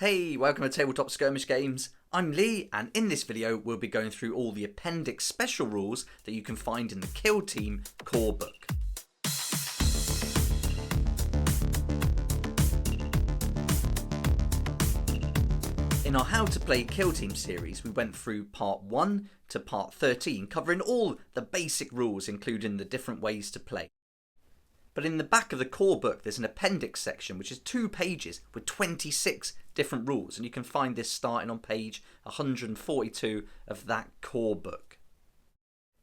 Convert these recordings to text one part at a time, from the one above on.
Hey, welcome to Tabletop Skirmish Games. I'm Lee, and in this video we'll be going through all the Appendix special rules that you can find in the Kill Team core book. In our How to Play Kill Team series, we went through part 1 to part 13, covering all the basic rules, including the different ways to play. But in the back of the core book, there's an appendix section, which is 2 pages with 26 different rules. And you can find this starting on page 142 of that core book.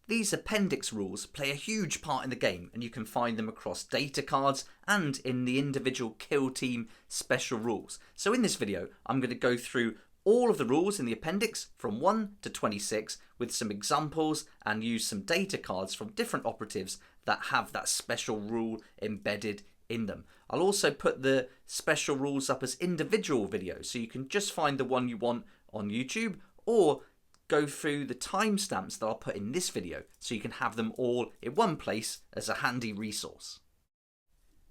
These appendix rules play a huge part in the game, and you can find them across data cards and in the individual Kill Team special rules. So in this video, I'm going to go through all of the rules in the appendix from 1 to 26 with some examples and use some data cards from different operatives that have that special rule embedded in them. I'll also put the special rules up as individual videos, so you can just find the one you want on YouTube or go through the timestamps that I'll put in this video so you can have them all in one place as a handy resource.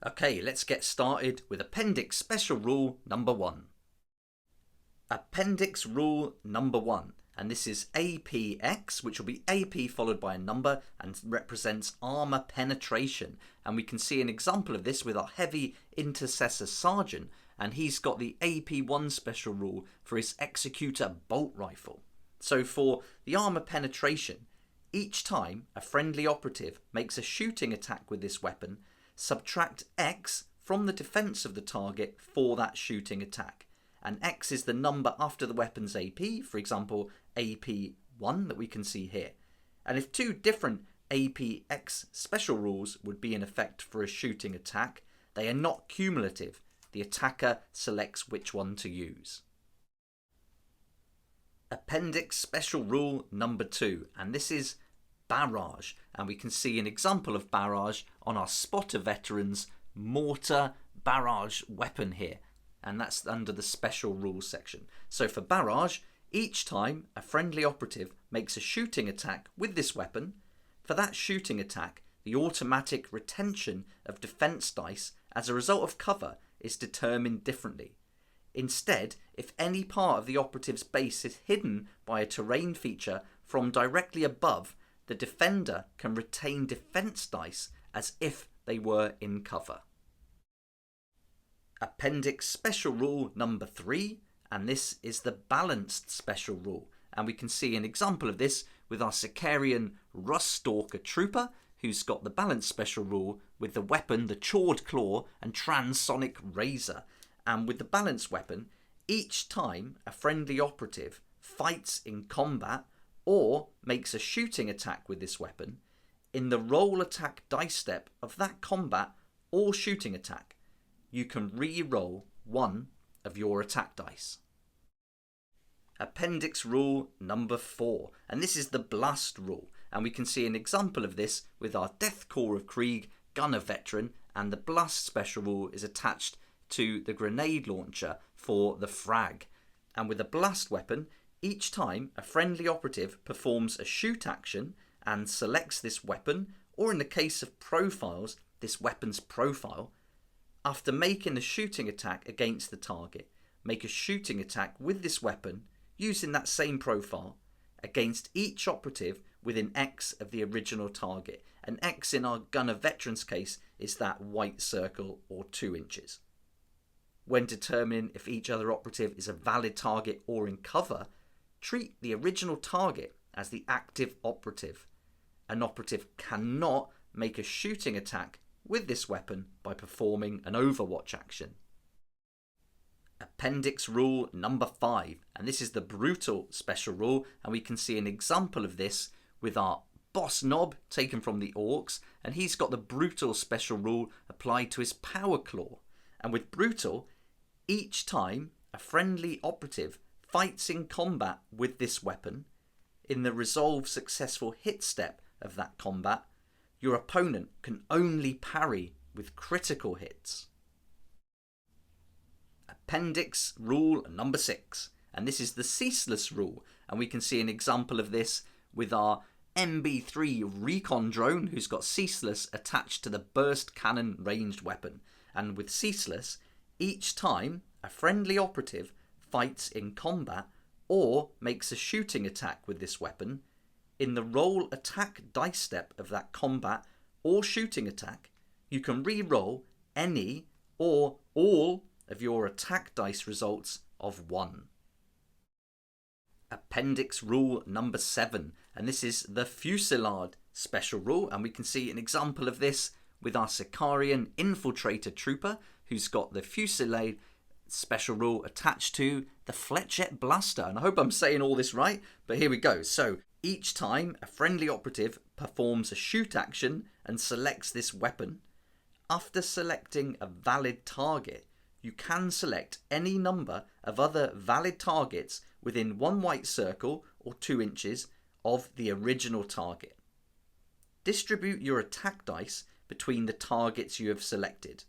Okay, let's get started with Appendix Special Rule number 1. Appendix Rule number 1, and this is APX, which will be AP followed by a number and represents armor penetration. And we can see an example of this with our heavy intercessor sergeant, and he's got the AP1 special rule for his executor bolt rifle. So for the armor penetration, each time a friendly operative makes a shooting attack with this weapon, subtract X from the defense of the target for that shooting attack. And X is the number after the weapon's AP, for example, AP1 that we can see here. And if 2 different APX special rules would be in effect for a shooting attack, they are not cumulative. The attacker selects which one to use. Appendix Special Rule number 2, and this is Barrage. And we can see an example of Barrage on our Spotter Veterans Mortar Barrage weapon here. And that's under the special rules section. So for Barrage, each time a friendly operative makes a shooting attack with this weapon, for that shooting attack, the automatic retention of defense dice as a result of cover is determined differently. Instead, if any part of the operative's base is hidden by a terrain feature from directly above, the defender can retain defense dice as if they were in cover. Appendix Special Rule number 3, and this is the Balanced Special Rule. And we can see an example of this with our Sicarian Ruststalker Trooper, who's got the Balanced Special Rule with the weapon, the Chawed Claw and Transonic Razor. And with the Balanced weapon, each time a friendly operative fights in combat or makes a shooting attack with this weapon, in the roll attack dice step of that combat or shooting attack, you can re-roll 1 of your attack dice. Appendix Rule number 4, and this is the Blast Rule, and we can see an example of this with our Death Corps of Krieg Gunner Veteran, and the Blast Special Rule is attached to the grenade launcher for the Frag. And with a Blast weapon, each time a friendly operative performs a shoot action and selects this weapon, or in the case of profiles, this weapon's profile, after making a shooting attack against the target, make a shooting attack with this weapon using that same profile against each operative within X of the original target. And X in our Gunner Veterans case is that white circle or 2 inches. When determining if each other operative is a valid target or in cover, treat the original target as the active operative. An operative cannot make a shooting attack with this weapon by performing an Overwatch action. Appendix Rule number 5, and this is the Brutal Special Rule, and we can see an example of this with our Boss Knob taken from the Orcs, and he's got the Brutal Special Rule applied to his Power Claw. And with Brutal, each time a friendly operative fights in combat with this weapon, in the resolve successful hit step of that combat, your opponent can only parry with critical hits. Appendix Rule number 6, and this is the Ceaseless Rule, and we can see an example of this with our MB3 recon drone who's got Ceaseless attached to the burst cannon ranged weapon. And with Ceaseless, each time a friendly operative fights in combat or makes a shooting attack with this weapon, in the roll attack dice step of that combat or shooting attack, you can re-roll any or all of your attack dice results of 1. Appendix rule number 7, and this is the Fusillade special rule, and we can see an example of this with our Sicarian Infiltrator Trooper, who's got the Fusillade special rule attached to the Fletchette Blaster. And I hope I'm saying all this right, but here we go. So each time a friendly operative performs a shoot action and selects this weapon, after selecting a valid target, you can select any number of other valid targets within 1 white circle or 2 inches of the original target. Distribute your attack dice between the targets you have selected.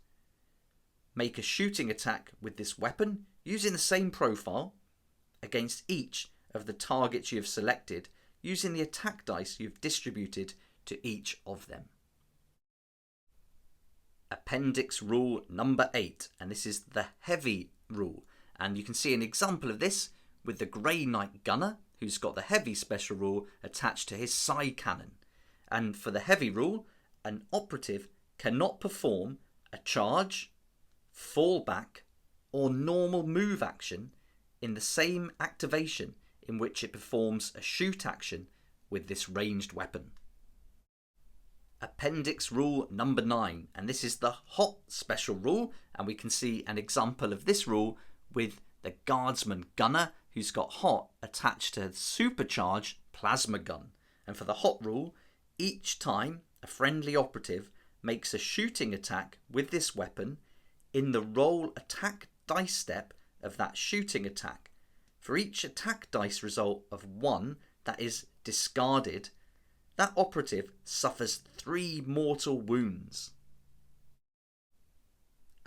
Make a shooting attack with this weapon using the same profile against each of the targets you have selected using the attack dice you've distributed to each of them. Appendix rule number 8, and this is the heavy rule, and you can see an example of this with the Grey Knight Gunner, who's got the heavy special rule attached to his side cannon. And for the heavy rule, an operative cannot perform a charge, fallback, or normal move action in the same activation in which it performs a shoot action with this ranged weapon. Appendix rule number 9, and this is the hot special rule, and we can see an example of this rule with the Guardsman Gunner, who's got hot attached to the supercharged plasma gun. And for the hot rule, each time a friendly operative makes a shooting attack with this weapon, in the roll attack dice step of that shooting attack, for each attack dice result of 1 that is discarded, that operative suffers 3 mortal wounds.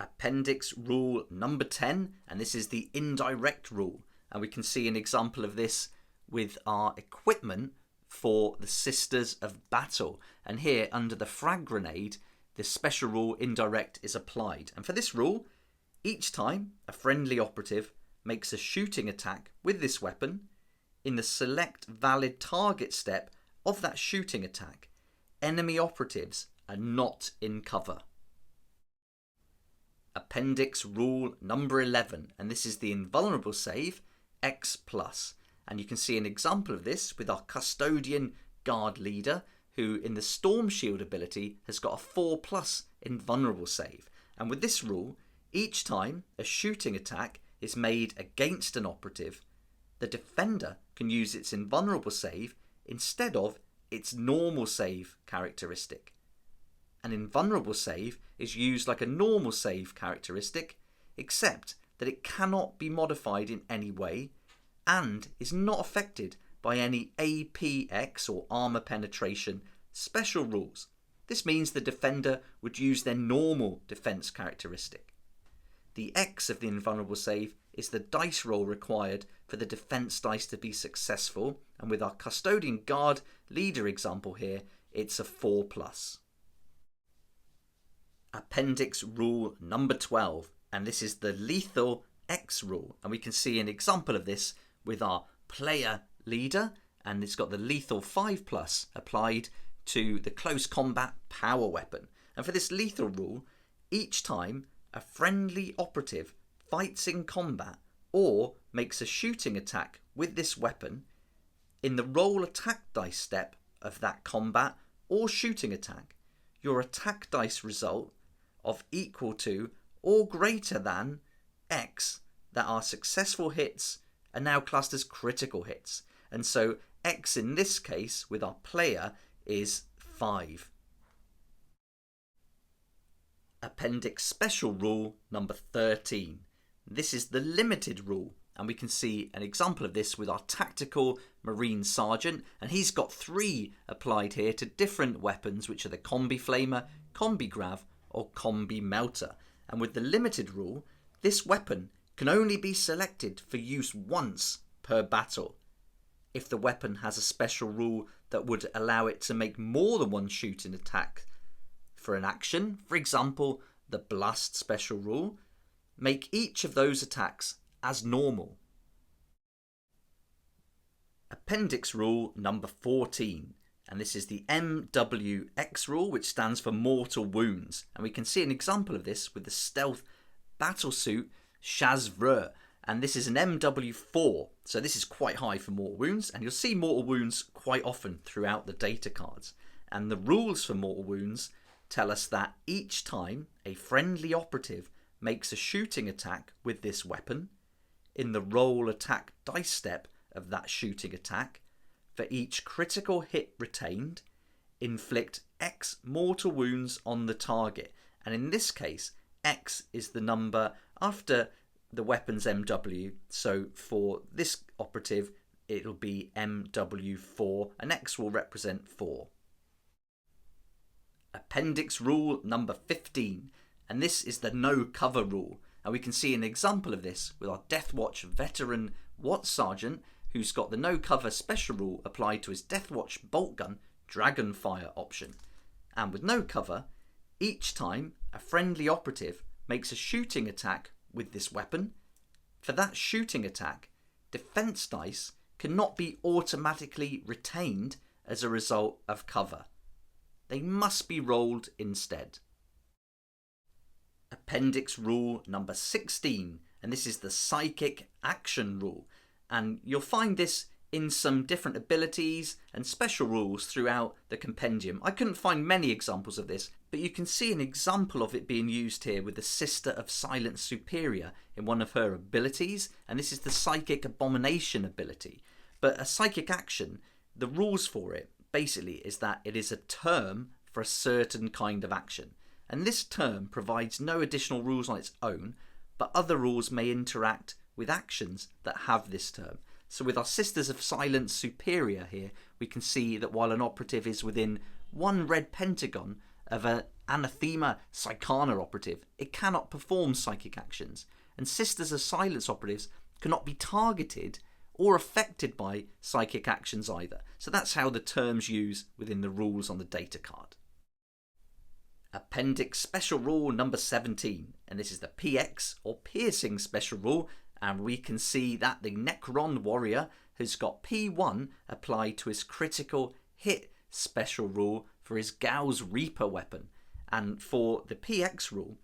Appendix rule number 10, and this is the indirect rule, and we can see an example of this with our equipment for the Sisters of Battle. And here under the frag grenade, the special rule indirect is applied. And for this rule, each time a friendly operative makes a shooting attack with this weapon, in the select valid target step of that shooting attack, enemy operatives are not in cover. Appendix rule number 11, and this is the Invulnerable Save X+. And you can see an example of this with our Custodian Guard Leader, who in the Storm Shield ability has got a 4+ Invulnerable Save. And with this rule, each time a shooting attack is made against an operative, the defender can use its Invulnerable Save instead of its normal save characteristic. An invulnerable save is used like a normal save characteristic, except that it cannot be modified in any way and is not affected by any APX or armor penetration special rules. This means the defender would use their normal defense characteristic. The X of the invulnerable save is the dice roll required for the defense dice to be successful, and with our Custodian Guard Leader example here, it's a 4+. Appendix rule number 12, and this is the lethal X rule, and we can see an example of this with our Player Leader, and it's got the lethal 5+ applied to the close combat power weapon. And for this lethal rule, each time a friendly operative fights in combat or makes a shooting attack with this weapon, in the roll attack dice step of that combat or shooting attack, your attack dice result of equal to or greater than X that are successful hits are now classed as critical hits. And so X in this case with our player is 5. Appendix special rule number 13. This is the limited rule, and we can see an example of this with our tactical Marine Sergeant, and he's got 3 applied here to different weapons, which are the Combi Flamer, Combi Grav or Combi Melter. And with the limited rule, this weapon can only be selected for use once per battle. If the weapon has a special rule that would allow it to make more than one shooting attack for an action, for example the Blast special rule, make each of those attacks as normal. Appendix rule number 14, and this is the MWX rule, which stands for mortal wounds, and we can see an example of this with the stealth battlesuit Ceaseless, and this is an MW4, so this is quite high for mortal wounds, and you'll see mortal wounds quite often throughout the data cards. And the rules for mortal wounds tell us that each time a friendly operative makes a shooting attack with this weapon, in the roll attack dice step of that shooting attack, for each critical hit retained, inflict X mortal wounds on the target. And in this case, X is the number after the weapon's MW. So for this operative, it'll be MW4, and X will represent 4. Appendix rule number 15, and this is the no cover rule. And we can see an example of this with our Deathwatch veteran Watch Sergeant, who's got the no cover special rule applied to his Deathwatch bolt gun Dragonfire option. And with no cover, each time a friendly operative makes a shooting attack with this weapon, for that shooting attack, defense dice cannot be automatically retained as a result of cover. They must be rolled instead. Appendix rule number 16, and this is the psychic action rule, and you'll find this in some different abilities and special rules throughout the compendium. I couldn't find many examples of this, but you can see an example of it being used here with the Sister of Silence Superior in one of her abilities, and this is the Psychic Abomination ability. But a psychic action, the rules for it basically is that it is a term for a certain kind of action, and this term provides no additional rules on its own, but other rules may interact with actions that have this term. So with our Sisters of Silence Superior here, we can see that while an operative is within one red pentagon of an Anathema Psychana operative, it cannot perform psychic actions, and Sisters of Silence operatives cannot be targeted or affected by psychic actions either. So that's how the terms use within the rules on the data card. Appendix special rule number 17, and this is the PX or piercing special rule, and we can see that the Necron warrior has got P1 applied to his critical hit special rule for his Gauss Reaper weapon. And for the PX rule,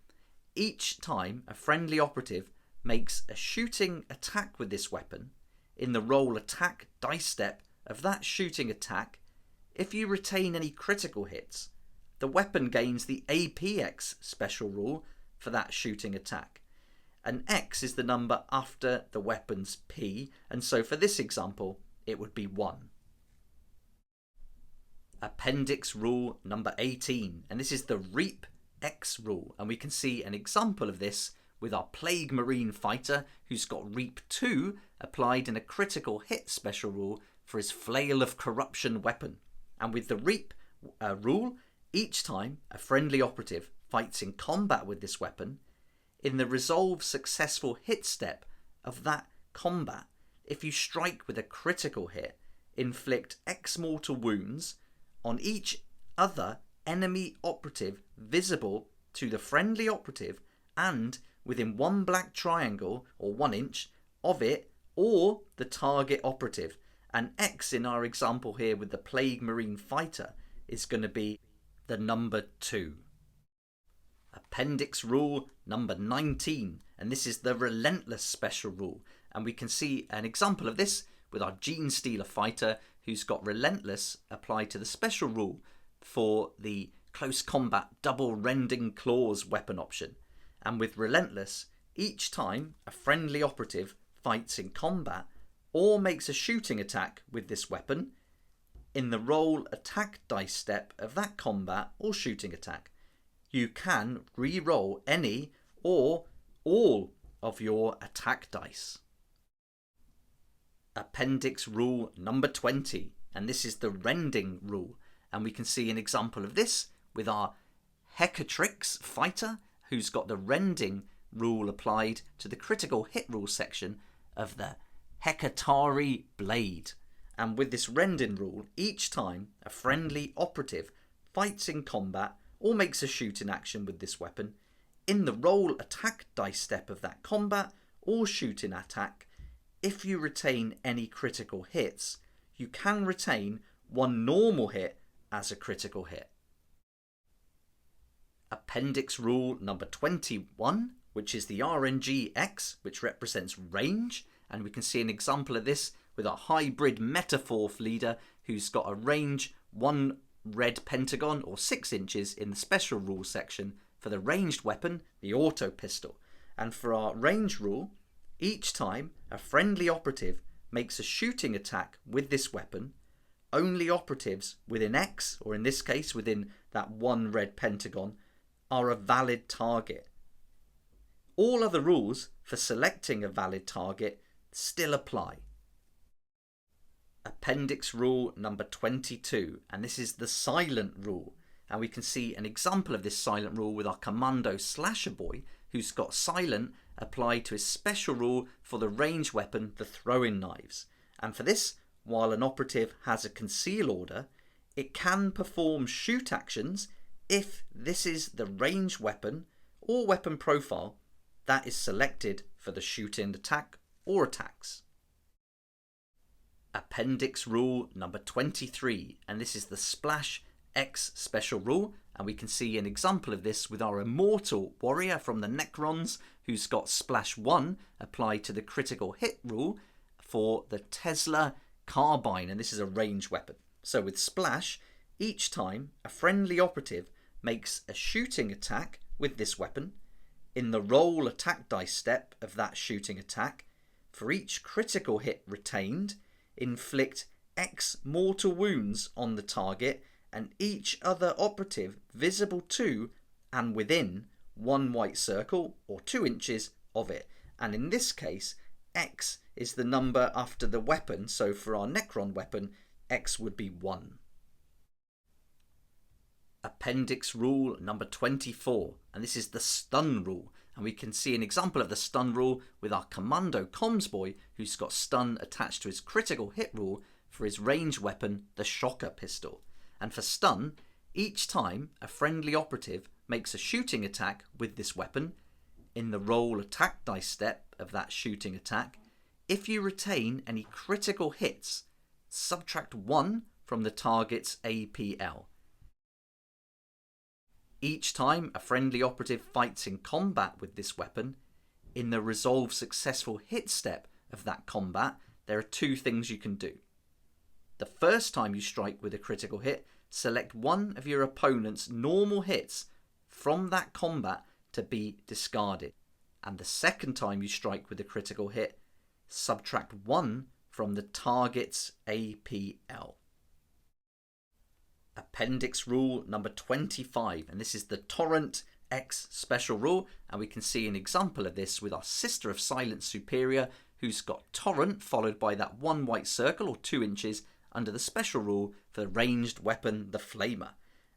each time a friendly operative makes a shooting attack with this weapon, in the roll attack dice step of that shooting attack, if you retain any critical hits, the weapon gains the APX special rule for that shooting attack. And X is the number after the weapon's P, and so for this example, it would be 1. Appendix rule number 18, and this is the Reap X rule, and we can see an example of this with our Plague Marine fighter, who's got Reap 2 applied in a critical hit special rule for his Flail of Corruption weapon. And with the Reap rule, each time a friendly operative fights in combat with this weapon, in the resolve successful hit step of that combat, if you strike with a critical hit, inflict X mortal wounds on each other enemy operative visible to the friendly operative and within one black triangle or 1 inch of it or the target operative. And X in our example here with the Plague Marine fighter is going to be the number 2. Appendix rule number 19, and this is the Relentless special rule, and we can see an example of this with our Gene Stealer fighter, who's got Relentless applied to the special rule for the close combat double Rending Claws weapon option. And with Relentless, each time a friendly operative fights in combat or makes a shooting attack with this weapon, in the roll attack dice step of that combat or shooting attack, you can re-roll any or all of your attack dice. Appendix rule number 20, and this is the Rending rule, and we can see an example of this with our Hecatrix fighter, who's got the Rending rule applied to the critical hit rule section of the Hecatari blade. And with this Rending rule, each time a friendly operative fights in combat or makes a shooting action with this weapon, in the roll attack dice step of that combat or shooting attack, if you retain any critical hits, you can retain one normal hit as a critical hit. Appendix rule number 21, which is the RNG X, which represents range, and we can see an example of this with our hybrid metaphor leader who's got a range 1 red pentagon or 6 inches in the special rules section for the ranged weapon, the auto pistol. And for our range rule, each time a friendly operative makes a shooting attack with this weapon, only operatives within X, or in this case within that 1 red pentagon, are a valid target. All other rules for selecting a valid target still apply. Appendix rule number 22, and this is the silent rule, and we can see an example of this silent rule with our commando slasher boy who's got silent applied to his special rule for the ranged weapon, the throwing knives. And for this, while an operative has a conceal order, it can perform shoot actions if this is the ranged weapon or weapon profile that is selected for the shooting attack or attacks. Appendix rule number 23, and this is the Splash X special rule, and we can see an example of this with our immortal warrior from the Necrons who's got Splash 1 applied to the critical hit rule for the Tesla carbine, and this is a ranged weapon. So with Splash, each time a friendly operative makes a shooting attack with this weapon, in the roll attack dice step of that shooting attack, for each critical hit retained, inflict X mortal wounds on the target and each other operative visible to and within 1 white circle or 2 inches of it. And in this case, X is the number after the weapon, so for our Necron weapon, X would be 1. Appendix rule number 24, and this is the stun rule, and we can see an example of the stun rule with our commando comms boy who's got stun attached to his critical hit rule for his ranged weapon, the shocker pistol. And for stun, each time a friendly operative makes a shooting attack with this weapon, in the roll attack dice step of that shooting attack, if you retain any critical hits, subtract 1 from the target's APL. Each time a friendly operative fights in combat with this weapon, in the resolve successful hit step of that combat, there are 2 things you can do. The first time you strike with a critical hit, select one of your opponent's normal hits from that combat to be discarded. And the second time you strike with a critical hit, subtract 1 from the target's APL. Appendix rule number 25, and this is the Torrent X special rule, and we can see an example of this with our Sister of Silence Superior who's got Torrent followed by that 1 white circle or 2 inches under the special rule for the ranged weapon, the Flamer.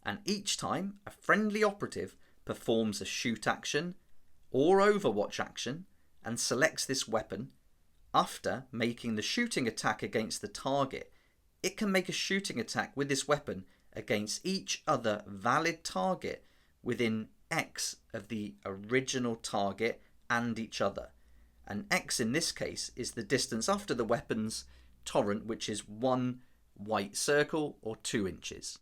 And each time a friendly operative performs a shoot action or overwatch action and selects this weapon, after making the shooting attack against the target, it can make a shooting attack with this weapon against each other valid target within X of the original target and each other. And X in this case is the distance after the weapon's torrent, which is 1 white circle or 2 inches.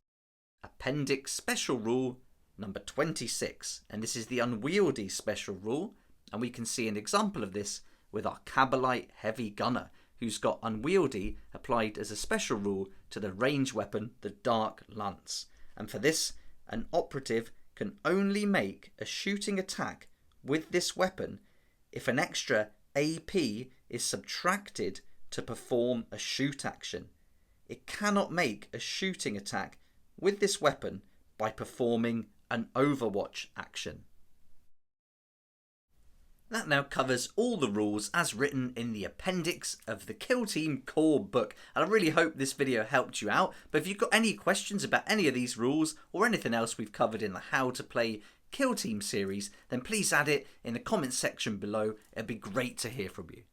Appendix special rule number 26, and this is the Unwieldy special rule, and we can see an example of this with our Cabalite heavy gunner who's got Unwieldy applied as a special rule to the ranged weapon, the Dark Lance. And for this, an operative can only make a shooting attack with this weapon if an extra AP is subtracted to perform a shoot action. It cannot make a shooting attack with this weapon by performing an overwatch action. That now covers all the rules as written in the appendix of the Kill Team core book, and I really hope this video helped you out. But if you've got any questions about any of these rules or anything else we've covered in the How to Play Kill Team series, then please add it in the comments section below. It'd be great to hear from you.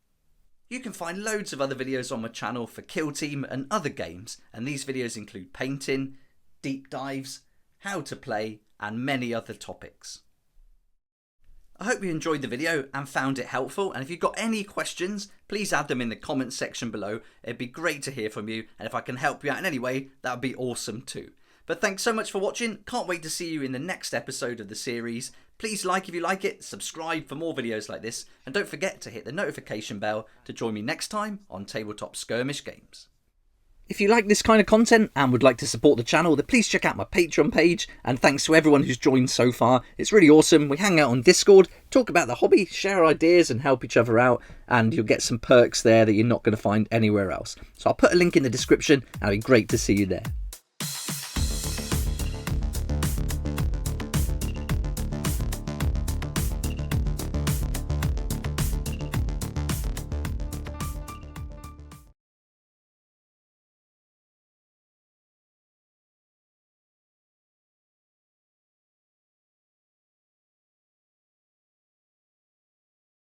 You can find loads of other videos on my channel for Kill Team and other games, and these videos include painting, deep dives, how to play, and many other topics. I hope you enjoyed the video and found it helpful, and if you've got any questions, please add them in the comments section below. It'd be great to hear from you, and if I can help you out in any way, that would be awesome too. But thanks so much for watching. Can't wait to see you in the next episode of the series. Please like if you like it, subscribe for more videos like this, and don't forget to hit the notification bell to join me next time on Tabletop Skirmish Games. If you like this kind of content and would like to support the channel, then please check out my Patreon page, and thanks to everyone who's joined so far. It's really awesome. We hang out on Discord, talk about the hobby, share ideas and help each other out, and you'll get some perks there that you're not going to find anywhere else. So I'll put a link in the description, and it'll be great to see you there.